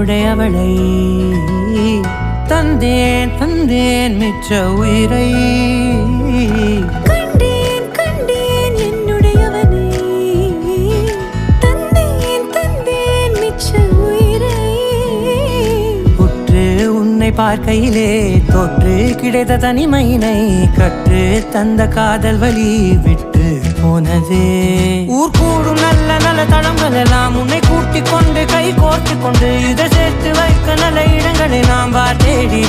என்னுடையவளை தந்தேன் தந்தேன் மிச்ச உயிரை கண்டேன் கண்டேன் என்னுடையவனை தந்தேன் தந்தேன் மிச்ச உயிரை உற்று உன்னை பார்க்கையிலே தொற்று கிடைத்த தனிமையினை கற்று தந்த காதல் வலி விட்டு போனதே ஊர் கூடும் நல்ல நல்ல தளங்கள் எல்லாம் உன்னை கூட்டிக் கொண்டு கை கோர்த்து கொண்டு இதை சேர்த்து வைக்க நல்ல இடங்களை நாம் தேடி